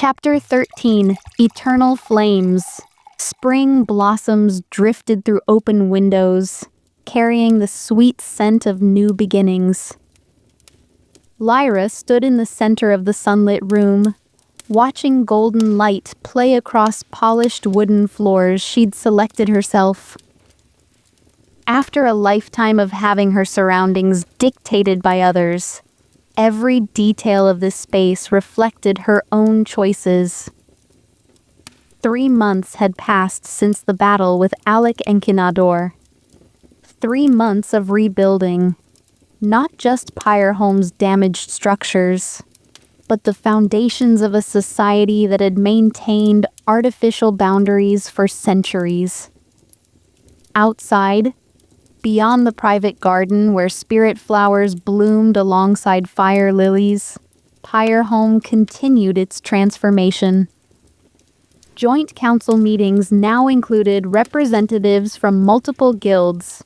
Chapter 13, Eternal Flames. Spring blossoms drifted through open windows, carrying the sweet scent of new beginnings. Lyra stood in the center of the sunlit room, watching golden light play across polished wooden floors she'd selected herself. After a lifetime of having her surroundings dictated by others, every detail of this space reflected her own choices. 3 months had passed since the battle with Alek and Cassius. 3 months of rebuilding, not just Pyreholm's damaged structures, but the foundations of a society that had maintained artificial boundaries for centuries. Outside, beyond the private garden where spirit flowers bloomed alongside fire lilies, Pyreholm continued its transformation. Joint council meetings now included representatives from multiple guilds.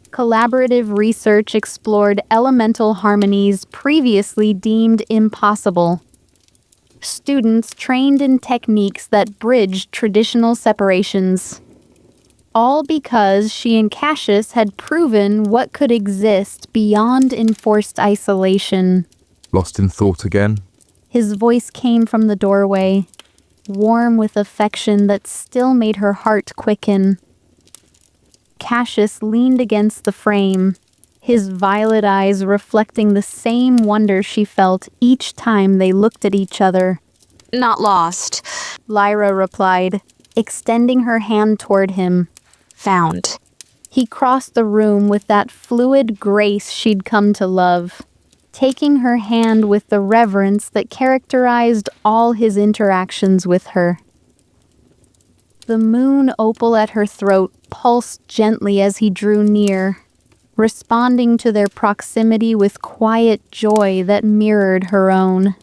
Collaborative research explored elemental harmonies previously deemed impossible. Students trained in techniques that bridged traditional separations. All because she and Cassius had proven what could exist beyond enforced isolation. Lost in thought again? His voice came from the doorway, warm with affection that still made her heart quicken. Cassius leaned against the frame, his violet eyes reflecting the same wonder she felt each time they looked at each other. Not lost, Lyra replied, extending her hand toward him. Found. He crossed the room with that fluid grace she'd come to love, taking her hand with the reverence that characterized all his interactions with her. The moon opal at her throat pulsed gently as he drew near, responding to their proximity with quiet joy that mirrored her own.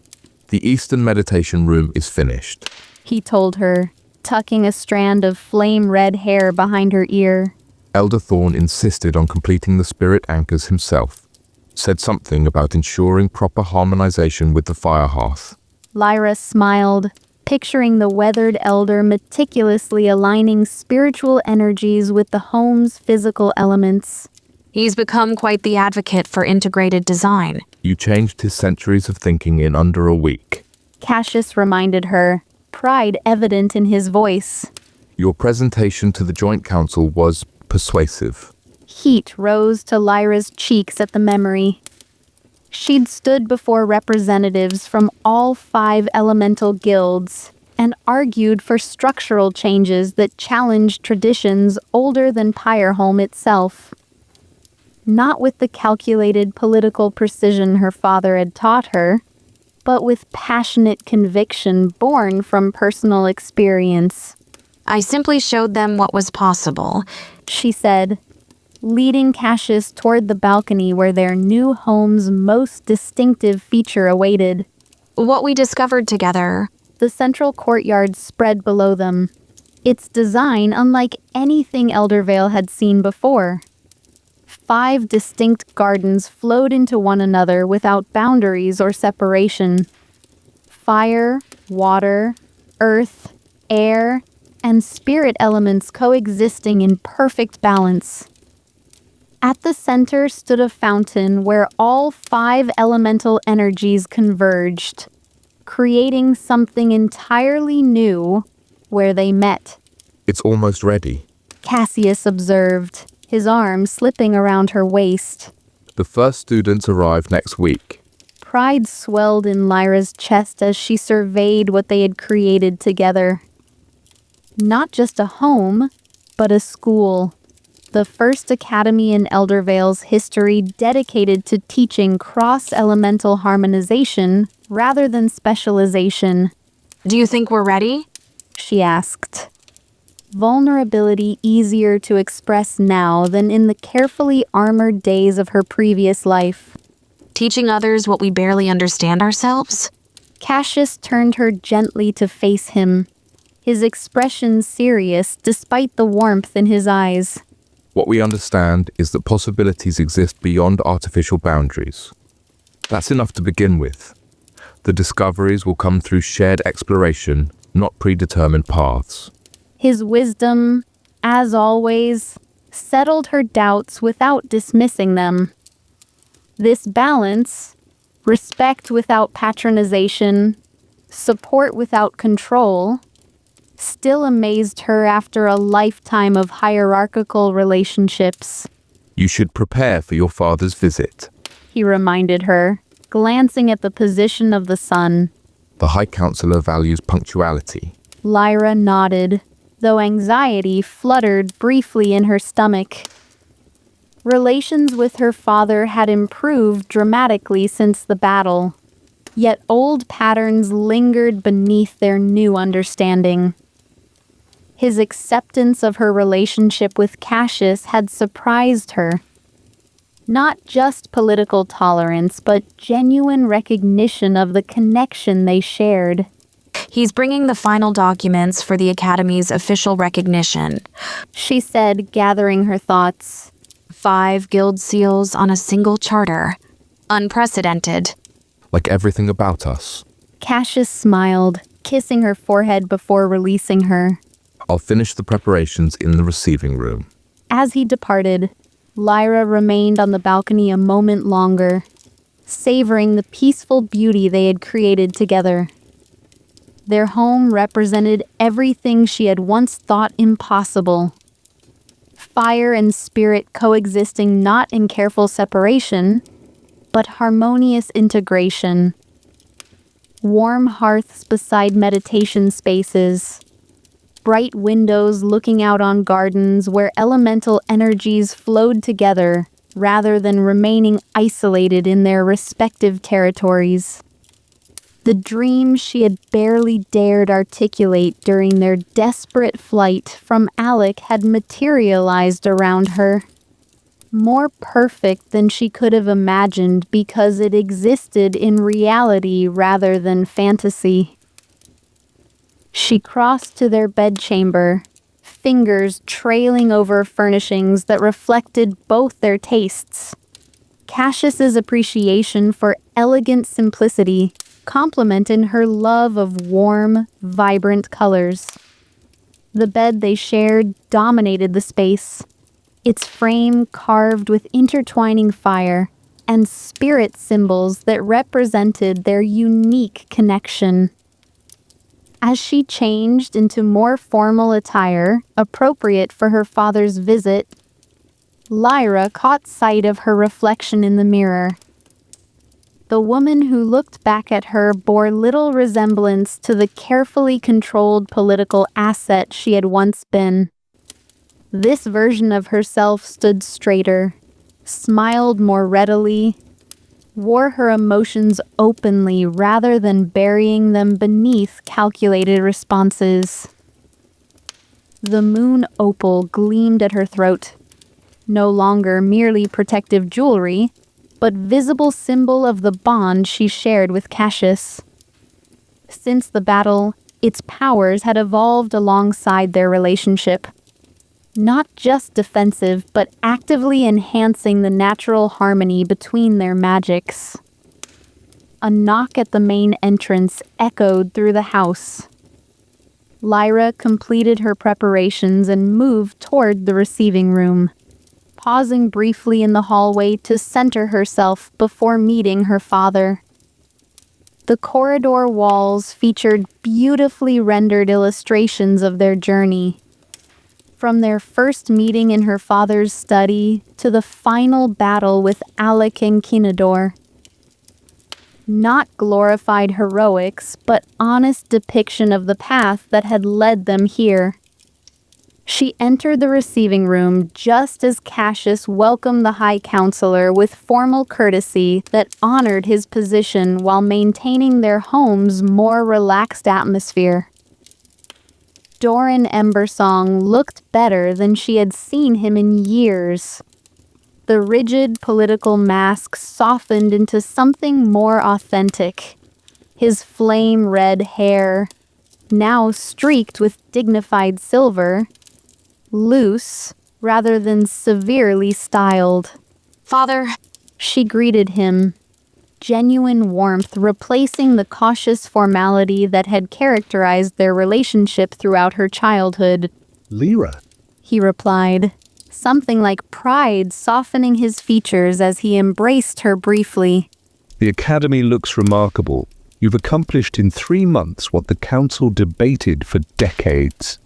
The Eastern meditation room is finished, he told her, tucking a strand of flame-red hair behind her ear. Elder Thorn insisted on completing the spirit anchors himself, said something about ensuring proper harmonization with the fire hearth. Lyra smiled, picturing the weathered elder meticulously aligning spiritual energies with the home's physical elements. He's become quite the advocate for integrated design. You changed his centuries of thinking in under a week, Cassius reminded her, pride evident in his voice. Your presentation to the Joint Council was persuasive. Heat rose to Lyra's cheeks at the memory. She'd stood before representatives from all 5 elemental guilds and argued for structural changes that challenged traditions older than Pyreholm itself. Not with the calculated political precision her father had taught her, but with passionate conviction born from personal experience. I simply showed them what was possible, she said, leading Cassius toward the balcony where their new home's most distinctive feature awaited. What we discovered together. The central courtyard spread below them, its design unlike anything Eldervale had seen before. 5 distinct gardens flowed into one another without boundaries or separation. Fire, water, earth, air, and spirit elements coexisting in perfect balance. At the center stood a fountain where all 5 elemental energies converged, creating something entirely new where they met. It's almost ready, Cassius observed, his arm slipping around her waist. The first students arrive next week. Pride swelled in Lyra's chest as she surveyed what they had created together. Not just a home, but a school. The first academy in Eldervale's history dedicated to teaching cross-elemental harmonization rather than specialization. Do you think we're ready? She asked. Vulnerability easier to express now than in the carefully armored days of her previous life. Teaching others what we barely understand ourselves? Cassius turned her gently to face him, his expression serious despite the warmth in his eyes. What we understand is that possibilities exist beyond artificial boundaries. That's enough to begin with. The discoveries will come through shared exploration, not predetermined paths. His wisdom, as always, settled her doubts without dismissing them. This balance, respect without patronization, support without control, still amazed her after a lifetime of hierarchical relationships. You should prepare for your father's visit. He reminded her, glancing at the position of the sun. The High Councilor values punctuality. Lyra nodded, though anxiety fluttered briefly in her stomach. Relations with her father had improved dramatically since the battle, yet old patterns lingered beneath their new understanding. His acceptance of her relationship with Cassius had surprised her. Not just political tolerance, but genuine recognition of the connection they shared. He's bringing the final documents for the Academy's official recognition, She said, gathering her thoughts. 5 guild seals on a single charter. Unprecedented. Like everything about us. Cassius smiled, kissing her forehead before releasing her. I'll finish the preparations in the receiving room. As he departed, Lyra remained on the balcony a moment longer, savoring the peaceful beauty they had created together. Their home represented everything she had once thought impossible. Fire and spirit coexisting not in careful separation, but harmonious integration. Warm hearths beside meditation spaces. Bright windows looking out on gardens where elemental energies flowed together rather than remaining isolated in their respective territories. The dream she had barely dared articulate during their desperate flight from Alek had materialized around her. More perfect than she could have imagined because it existed in reality rather than fantasy. She crossed to their bedchamber, fingers trailing over furnishings that reflected both their tastes. Cassius's appreciation for elegant simplicity complemented her love of warm, vibrant colors. The bed they shared dominated the space, its frame carved with intertwining fire and spirit symbols that represented their unique connection. As she changed into more formal attire, appropriate for her father's visit, Lyra caught sight of her reflection in the mirror. The woman who looked back at her bore little resemblance to the carefully controlled political asset she had once been. This version of herself stood straighter, smiled more readily, wore her emotions openly rather than burying them beneath calculated responses. The moon opal gleamed at her throat, no longer merely protective jewelry, but visible symbol of the bond she shared with Cassius. Since the battle, its powers had evolved alongside their relationship. Not just defensive, but actively enhancing the natural harmony between their magics. A knock at the main entrance echoed through the house. Lyra completed her preparations and moved toward the receiving room, pausing briefly in the hallway to center herself before meeting her father. The corridor walls featured beautifully rendered illustrations of their journey. From their first meeting in her father's study to the final battle with Alek and Kinador. Not glorified heroics, but honest depiction of the path that had led them here. She entered the receiving room just as Cassius welcomed the High Councilor with formal courtesy that honored his position while maintaining their home's more relaxed atmosphere. Lyra Embersong looked better than she had seen him in years. The rigid political mask softened into something more authentic. His flame-red hair, now streaked with dignified silver, loose rather than severely styled. Father, She greeted him, genuine warmth replacing the cautious formality that had characterized their relationship throughout her childhood. Lyra, He replied, something like pride softening his features as he embraced her briefly. the Academy looks remarkable. You've accomplished in 3 months what the Council debated for decades.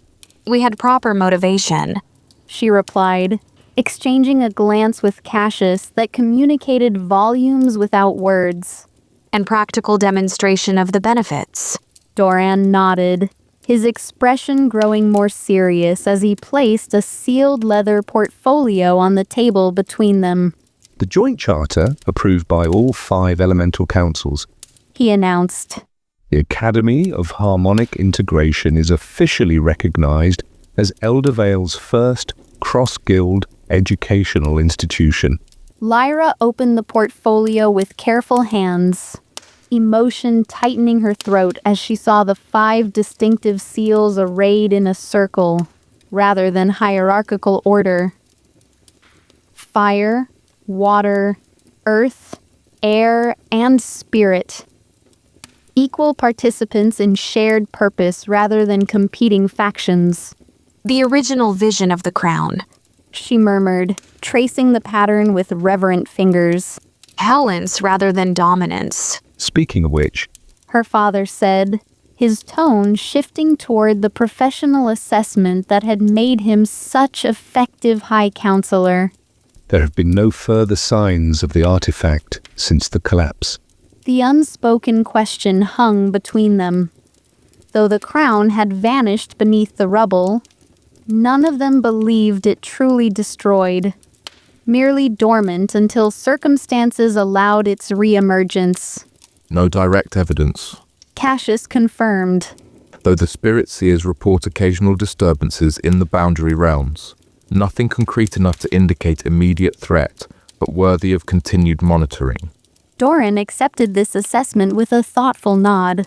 We had proper motivation. She replied, exchanging a glance with Cassius that communicated volumes without words. And practical demonstration of the benefits. Doran nodded, his expression growing more serious as he placed a sealed leather portfolio on the table between them. The Joint Charter, approved by all 5 elemental councils, He announced. the Academy of Harmonic Integration is officially recognized as Eldervale's first cross-guild educational institution. Lyra opened the portfolio with careful hands, emotion tightening her throat as she saw the 5 distinctive seals arrayed in a circle, rather than hierarchical order. Fire, water, earth, air, and spirit. Equal participants in shared purpose rather than competing factions. The original vision of the crown. She murmured, tracing the pattern with reverent fingers. Balance rather than dominance. Speaking of which, Her father said, his tone shifting toward the professional assessment that had made him such effective High Councilor. there have been no further signs of the artifact since the collapse. The unspoken question hung between them. Though the crown had vanished beneath the rubble, none of them believed it truly destroyed, merely dormant until circumstances allowed its re-emergence. No direct evidence, Cassius confirmed. though the spirit seers report occasional disturbances in the boundary realms. Nothing concrete enough to indicate immediate threat, but worthy of continued monitoring. Doran accepted this assessment with a thoughtful nod.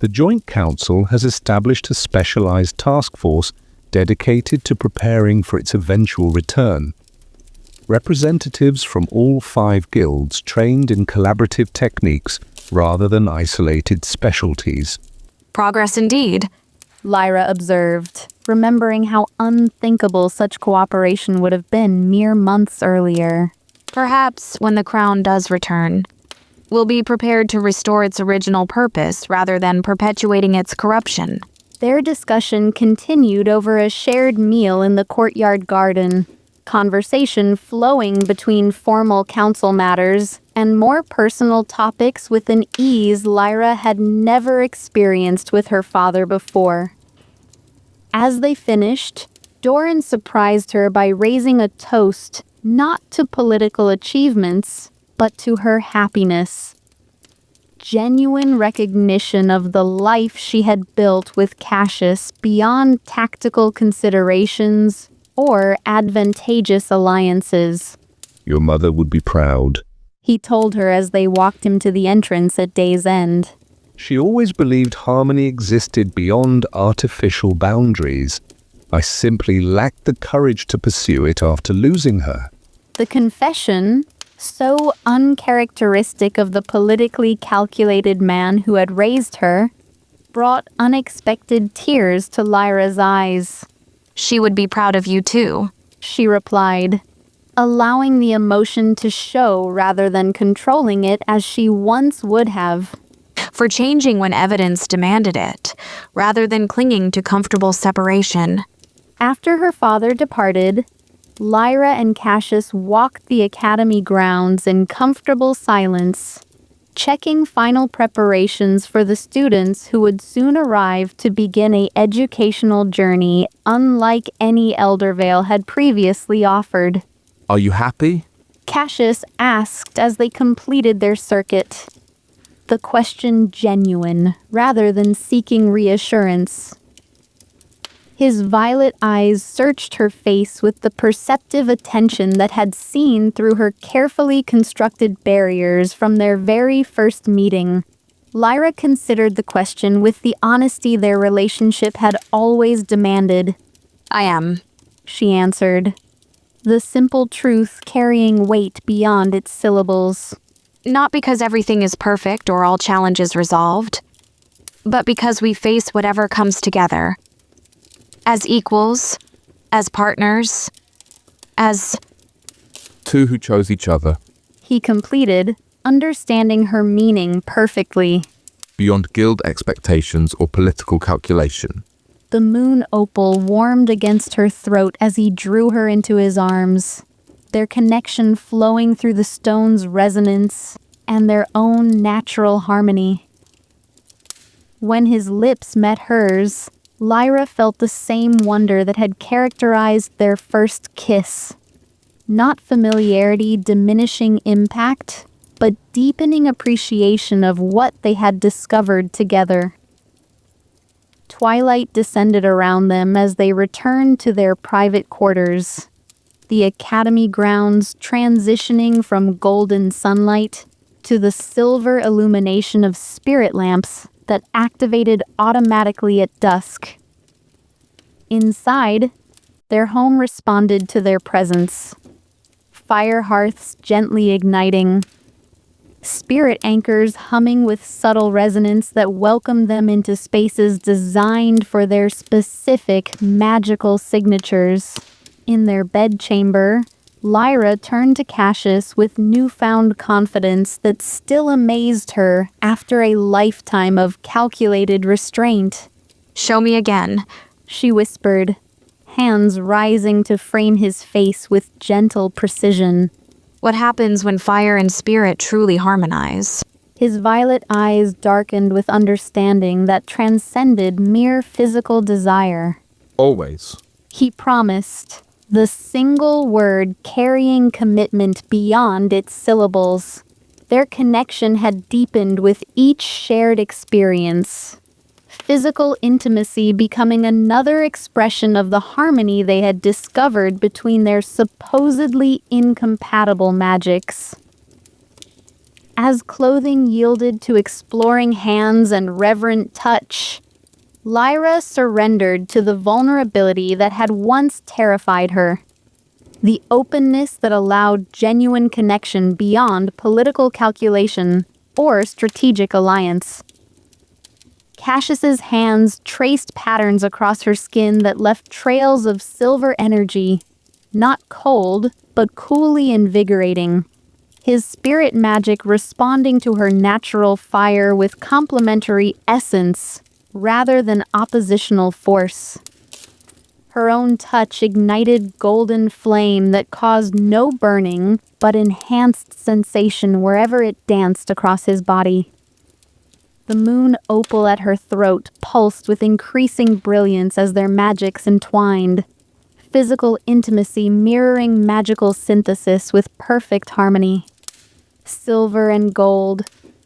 The Joint Council has established a specialized task force dedicated to preparing for its eventual return. Representatives from all 5 guilds trained in collaborative techniques rather than isolated specialties. Progress indeed. Lyra observed, remembering how unthinkable such cooperation would have been mere months earlier. Perhaps when the crown does return, we'll be prepared to restore its original purpose rather than perpetuating its corruption. Their discussion continued over a shared meal in the courtyard garden, conversation flowing between formal council matters and more personal topics with an ease Lyra had never experienced with her father before. As they finished, Doran surprised her by raising a toast not to political achievements, but to her happiness. Genuine recognition of the life she had built with Cassius beyond tactical considerations or advantageous alliances. Your mother would be proud. He told her as they walked him to the entrance at day's end. She always believed harmony existed beyond artificial boundaries. I simply lacked the courage to pursue it after losing her. The confession, so uncharacteristic of the politically calculated man who had raised her, brought unexpected tears to Lyra's eyes. She would be proud of you too. She replied, allowing the emotion to show rather than controlling it as she once would have. For changing when evidence demanded it, rather than clinging to comfortable separation. After her father departed, Lyra and Cassius walked the academy grounds in comfortable silence, checking final preparations for the students who would soon arrive to begin an educational journey unlike any Eldervale had previously offered. Are you happy? Cassius asked as they completed their circuit, the question genuine rather than seeking reassurance. His violet eyes searched her face with the perceptive attention that had seen through her carefully constructed barriers from their very first meeting. Lyra considered the question with the honesty their relationship had always demanded. I am. She answered, the simple truth carrying weight beyond its syllables. Not because everything is perfect or all challenges resolved, but because we face whatever comes together. As equals, as partners, as... Two who chose each other, He completed, understanding her meaning perfectly. beyond guild expectations or political calculation. The moon opal warmed against her throat as he drew her into his arms, their connection flowing through the stone's resonance and their own natural harmony. When his lips met hers, Lyra felt the same wonder that had characterized their first kiss. Not familiarity diminishing impact, but deepening appreciation of what they had discovered together. Twilight descended around them as they returned to their private quarters, the academy grounds transitioning from golden sunlight to the silver illumination of spirit lamps that activated automatically at dusk. Inside, their home responded to their presence. Fire hearths gently igniting, spirit anchors humming with subtle resonance that welcomed them into spaces designed for their specific magical signatures. In their bedchamber, Lyra turned to Cassius with newfound confidence that still amazed her after a lifetime of calculated restraint. Show me again. She whispered, hands rising to frame his face with gentle precision. What happens when fire and spirit truly harmonize? His violet eyes darkened with understanding that transcended mere physical desire. Always. He promised, the single word carrying commitment beyond its syllables. Their connection had deepened with each shared experience. Physical intimacy becoming another expression of the harmony they had discovered between their supposedly incompatible magics. As clothing yielded to exploring hands and reverent touch, Lyra surrendered to the vulnerability that had once terrified her. The openness that allowed genuine connection beyond political calculation or strategic alliance. Cassius's hands traced patterns across her skin that left trails of silver energy, not cold, but coolly invigorating. His spirit magic responding to her natural fire with complementary essence rather than oppositional force. Her own touch ignited golden flame that caused no burning, but enhanced sensation wherever it danced across his body. The moon opal at her throat pulsed with increasing brilliance as their magics entwined, physical intimacy mirroring magical synthesis with perfect harmony. Silver and gold,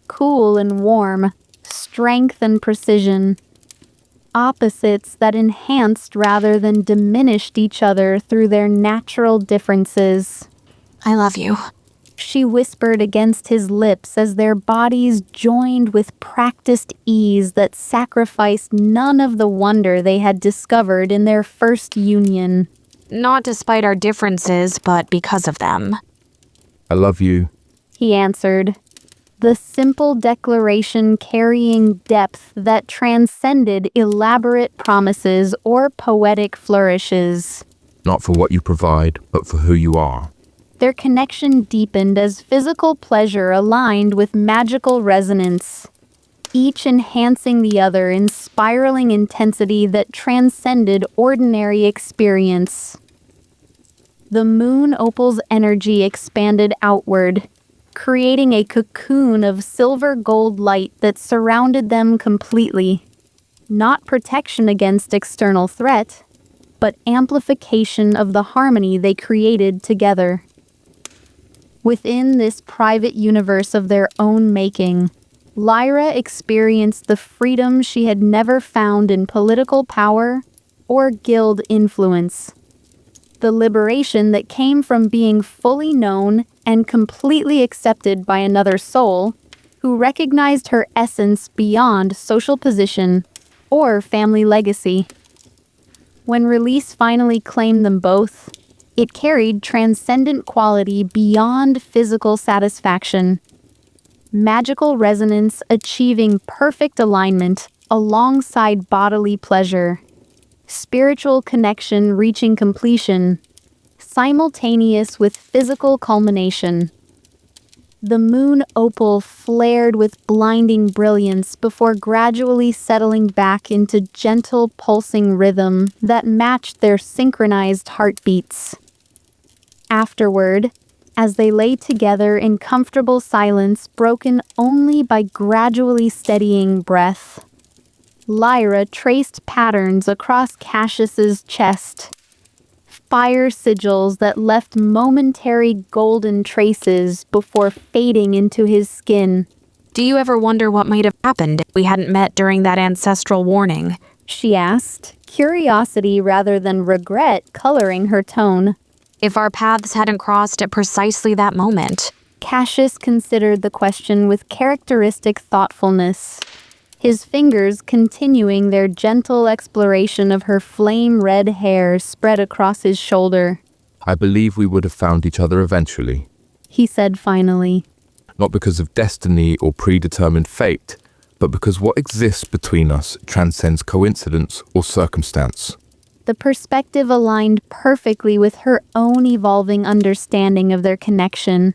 cool and warm, strength and precision. Opposites that enhanced rather than diminished each other through their natural differences. I love you. She whispered against his lips as their bodies joined with practiced ease that sacrificed none of the wonder they had discovered in their first union. Not despite our differences, but because of them. I love you. He answered, the simple declaration carrying depth that transcended elaborate promises or poetic flourishes. Not for what you provide, but for who you are. Their connection deepened as physical pleasure aligned with magical resonance, each enhancing the other in spiraling intensity that transcended ordinary experience. The moon opal's energy expanded outward, creating a cocoon of silver gold light that surrounded them completely. Not protection against external threat, but amplification of the harmony they created together. Within this private universe of their own making, Lyra experienced the freedom she had never found in political power or guild influence. The liberation that came from being fully known and completely accepted by another soul who recognized her essence beyond social position or family legacy. When release finally claimed them both, it carried transcendent quality beyond physical satisfaction. magical resonance achieving perfect alignment alongside bodily pleasure, spiritual connection reaching completion, simultaneous with physical culmination. The moon opal flared with blinding brilliance before gradually settling back into gentle pulsing rhythm that matched their synchronized heartbeats. Afterward, as they lay together in comfortable silence broken only by gradually steadying breath, Lyra traced patterns across Cassius's chest, fire sigils that left momentary golden traces before fading into his skin. Do you ever wonder what might have happened if we hadn't met during that ancestral warning? She asked, curiosity rather than regret coloring her tone. If our paths hadn't crossed at precisely that moment? Cassius considered the question with characteristic thoughtfulness, his fingers continuing their gentle exploration of her flame-red hair spread across his shoulder. I believe we would have found each other eventually. He said finally. Not because of destiny or predetermined fate, but because what exists between us transcends coincidence or circumstance. The perspective aligned perfectly with her own evolving understanding of their connection.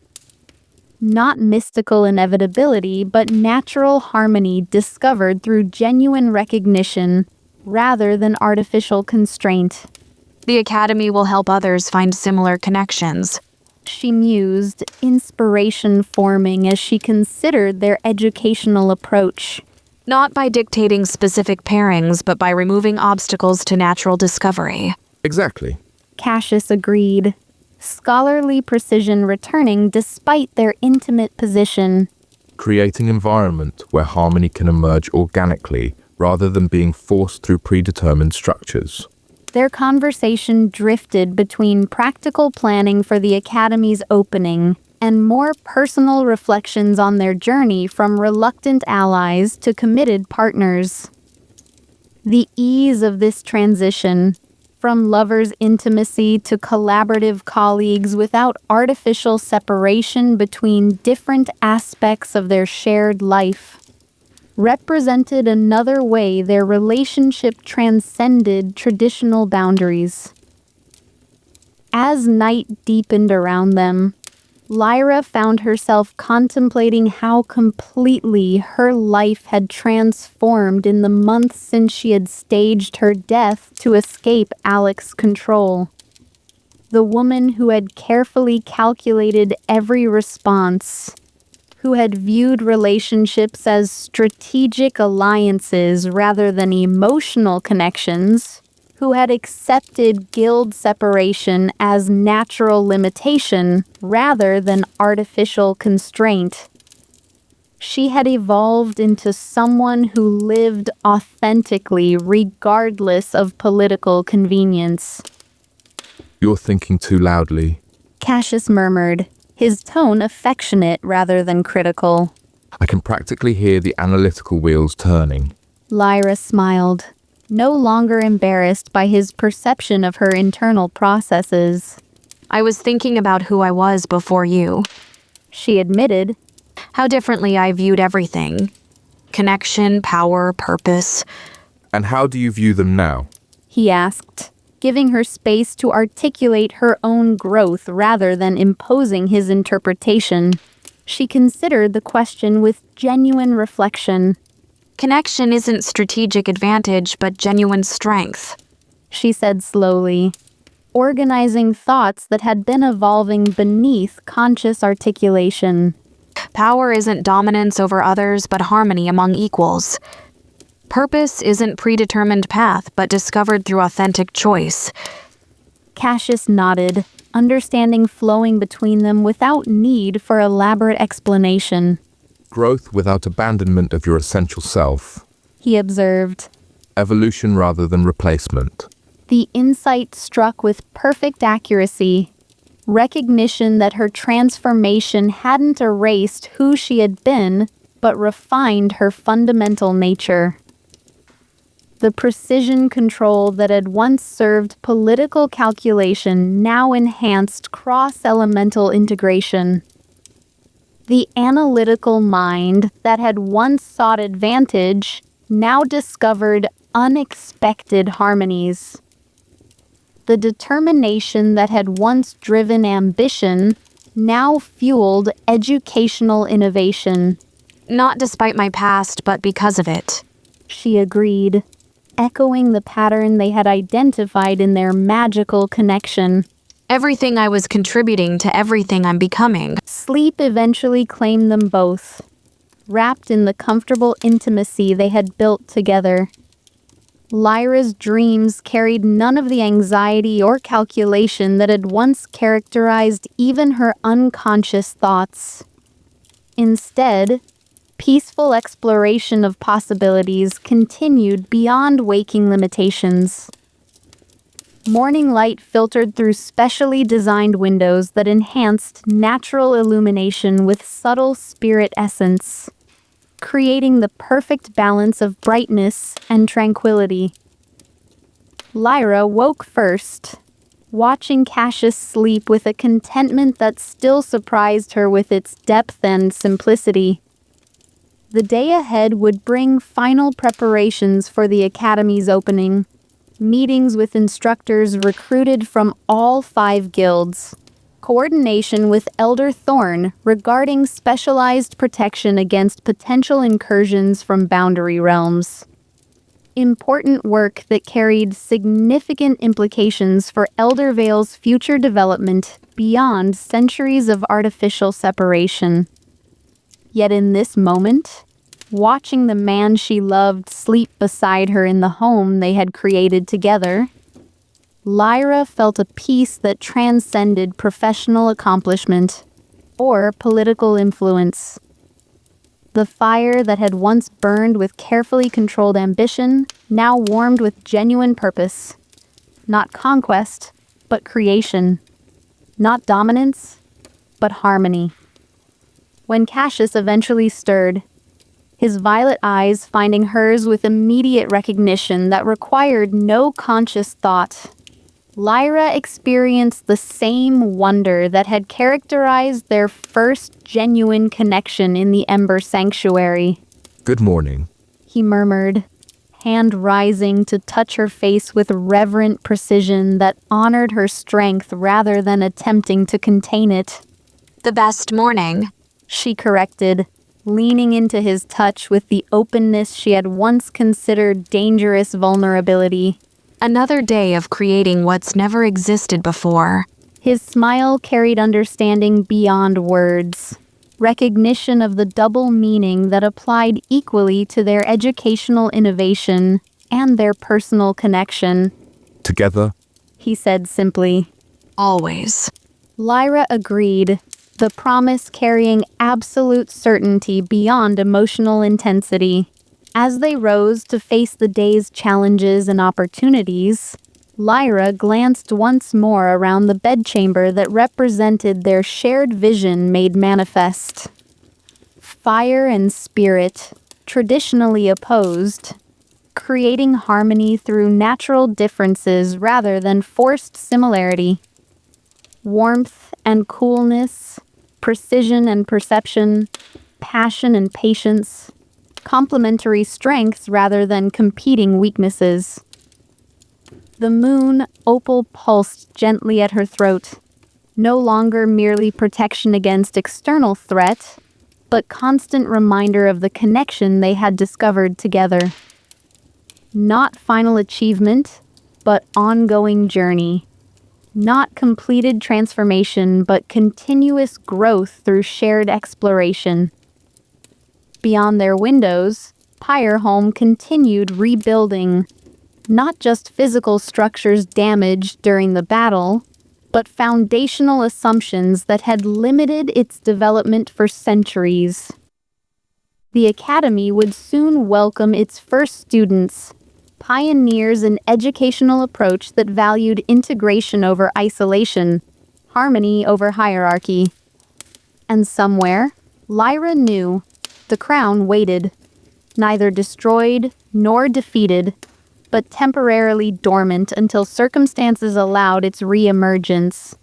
Not mystical inevitability, but natural harmony discovered through genuine recognition rather than artificial constraint. The Academy will help others find similar connections. She mused, inspiration forming as she considered their educational approach. Not by dictating specific pairings, but by removing obstacles to natural discovery. Exactly. Cassius agreed, scholarly precision returning despite their intimate position. Creating an environment where harmony can emerge organically rather than being forced through predetermined structures. Their conversation drifted between practical planning for the Academy's opening and more personal reflections on their journey from reluctant allies to committed partners. The ease of this transition, from lovers' intimacy to collaborative colleagues without artificial separation between different aspects of their shared life, represented another way their relationship transcended traditional boundaries. As night deepened around them, Lyra found herself contemplating how completely her life had transformed in the months since she had staged her death to escape Alek's control. The woman who had carefully calculated every response, who had viewed relationships as strategic alliances rather than emotional connections, who had accepted guild separation as natural limitation rather than artificial constraint. She had evolved into someone who lived authentically regardless of political convenience. You're thinking too loudly. Cassius murmured, his tone affectionate rather than critical. I can practically hear the analytical wheels turning. Lyra smiled, no longer embarrassed by his perception of her internal processes. I was thinking about who I was before you. She admitted. How differently I viewed everything. Connection, power, purpose. And how do you view them now? He asked, giving her space to articulate her own growth rather than imposing his interpretation. She considered the question with genuine reflection. Connection isn't strategic advantage, but genuine strength, she said slowly, organizing thoughts that had been evolving beneath conscious articulation. Power isn't dominance over others, but harmony among equals. Purpose isn't predetermined path, but discovered through authentic choice. Cassius nodded, understanding flowing between them without need for elaborate explanation. Growth without abandonment of your essential self. He observed. Evolution rather than replacement. The insight struck with perfect accuracy. Recognition that her transformation hadn't erased who she had been, but refined her fundamental nature. The precision control that had once served political calculation now enhanced cross-elemental integration. The analytical mind that had once sought advantage now discovered unexpected harmonies. The determination that had once driven ambition now fueled educational innovation. Not despite my past, but because of it. She agreed, echoing the pattern they had identified in their magical connection. Everything I was contributing to everything I'm becoming. Sleep eventually claimed them both, wrapped in the comfortable intimacy they had built together. Lyra's dreams carried none of the anxiety or calculation that had once characterized even her unconscious thoughts. Instead, peaceful exploration of possibilities continued beyond waking limitations. Morning light filtered through specially designed windows that enhanced natural illumination with subtle spirit essence, creating the perfect balance of brightness and tranquility. Lyra woke first, watching Cassius sleep with a contentment that still surprised her with its depth and simplicity. The day ahead would bring final preparations for the Academy's opening, meetings with instructors recruited from all 5 guilds, coordination with Elder Thorn regarding specialized protection against potential incursions from boundary realms. Important work that carried significant implications for Eldervale's future development beyond centuries of artificial separation. Yet in this moment, watching the man she loved sleep beside her in the home they had created together, Lyra felt a peace that transcended professional accomplishment or political influence. The fire that had once burned with carefully controlled ambition now warmed with genuine purpose. Not conquest, but creation. Not dominance, but harmony. When Cassius eventually stirred, his violet eyes finding hers with immediate recognition that required no conscious thought, Lyra experienced the same wonder that had characterized their first genuine connection in the Ember Sanctuary. Good morning. He murmured, hand rising to touch her face with reverent precision that honored her strength rather than attempting to contain it. The best morning, She corrected, leaning into his touch with the openness she had once considered dangerous vulnerability. Another day of creating what's never existed before. His smile carried understanding beyond words, recognition of the double meaning that applied equally to their educational innovation and their personal connection. Together? He said simply. Always. Lyra agreed, the promise carrying absolute certainty beyond emotional intensity. As they rose to face the day's challenges and opportunities, Lyra glanced once more around the bedchamber that represented their shared vision made manifest. Fire and spirit, traditionally opposed, creating harmony through natural differences rather than forced similarity. Warmth and coolness, precision and perception, passion and patience, complementary strengths rather than competing weaknesses. The moon opal pulsed gently at her throat, no longer merely protection against external threat, but constant reminder of the connection they had discovered together. Not final achievement, but ongoing journey. Not completed transformation, but continuous growth through shared exploration. Beyond their windows, Pyreholm continued rebuilding, not just physical structures damaged during the battle, but foundational assumptions that had limited its development for centuries. The Academy would soon welcome its first students, pioneers in educational approach that valued integration over isolation, harmony over hierarchy. And somewhere, Lyra knew, the crown waited, neither destroyed nor defeated, but temporarily dormant until circumstances allowed its re-emergence.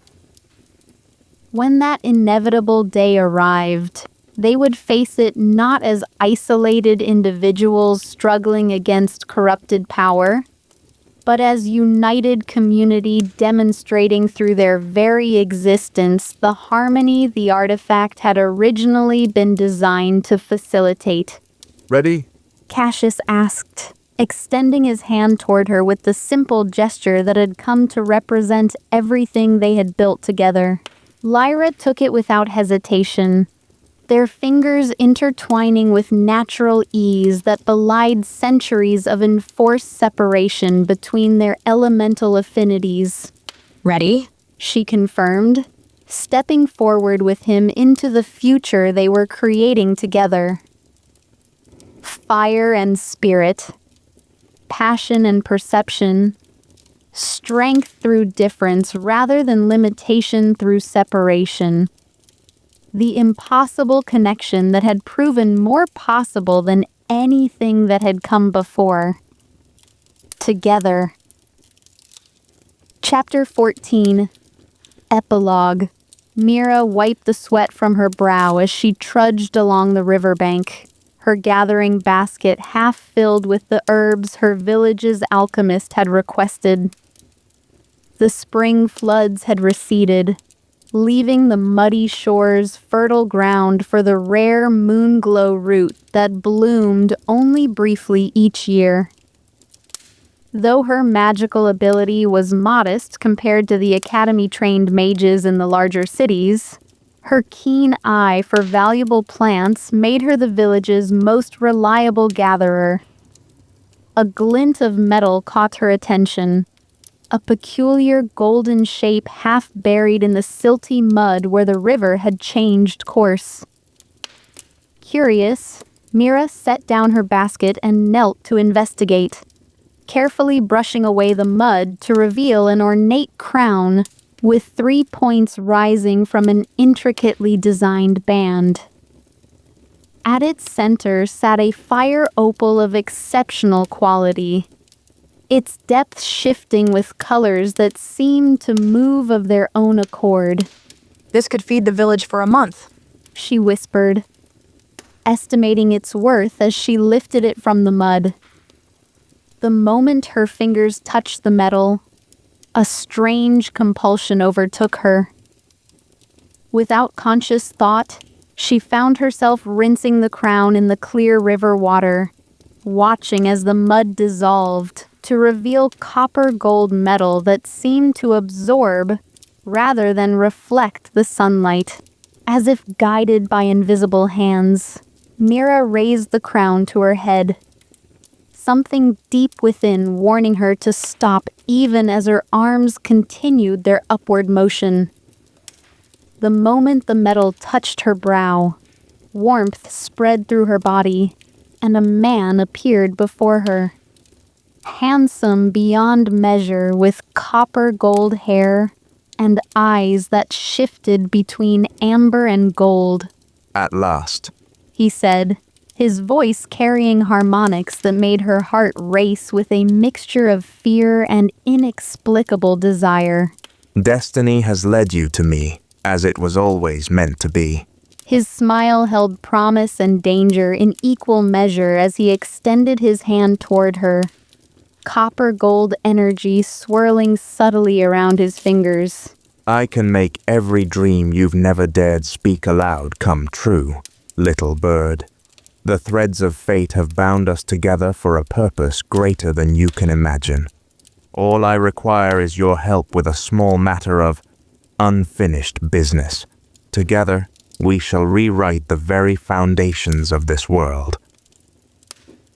When that inevitable day arrived, They would face it not as isolated individuals struggling against corrupted power, but as united community demonstrating through their very existence the harmony the artifact had originally been designed to facilitate. Ready? Cassius asked, extending his hand toward her with the simple gesture that had come to represent everything they had built together. Lyra took it without hesitation, their fingers intertwining with natural ease that belied centuries of enforced separation between their elemental affinities. Ready? She confirmed, stepping forward with him into the future they were creating together. Fire and spirit, passion and perception, strength through difference rather than limitation through separation. The impossible connection that had proven more possible than anything that had come before. Together. Chapter 14. Epilogue. Mira wiped the sweat from her brow as she trudged along the riverbank, her gathering basket half filled with the herbs her village's alchemist had requested. The spring floods had receded, leaving the muddy shores fertile ground for the rare moonglow root that bloomed only briefly each year. Though her magical ability was modest compared to the academy-trained mages in the larger cities, her keen eye for valuable plants made her the village's most reliable gatherer. A glint of metal caught her attention, a peculiar golden shape half buried in the silty mud where the river had changed course. Curious, Mira set down her basket and knelt to investigate, carefully brushing away the mud to reveal an ornate crown with 3 points rising from an intricately designed band. At its center sat a fire opal of exceptional quality, its depth shifting with colors that seemed to move of their own accord. This could feed the village for a month, she whispered, estimating its worth as she lifted it from the mud. The moment her fingers touched the metal, a strange compulsion overtook her. Without conscious thought, she found herself rinsing the crown in the clear river water, watching as the mud dissolved to reveal copper-gold metal that seemed to absorb rather than reflect the sunlight. As if guided by invisible hands, Mira raised the crown to her head, something deep within warning her to stop even as her arms continued their upward motion. The moment the metal touched her brow, warmth spread through her body, and a man appeared before her. Handsome beyond measure with copper gold hair and eyes that shifted between amber and gold. At last, He said, his voice carrying harmonics that made her heart race with a mixture of fear and inexplicable desire. Destiny has led you to me, as it was always meant to be. His smile held promise and danger in equal measure as he extended his hand toward her, copper gold energy swirling subtly around his fingers. I can make every dream you've never dared speak aloud come true, little bird. The threads of fate have bound us together for a purpose greater than you can imagine. All I require is your help with a small matter of unfinished business. Together, we shall rewrite the very foundations of this world.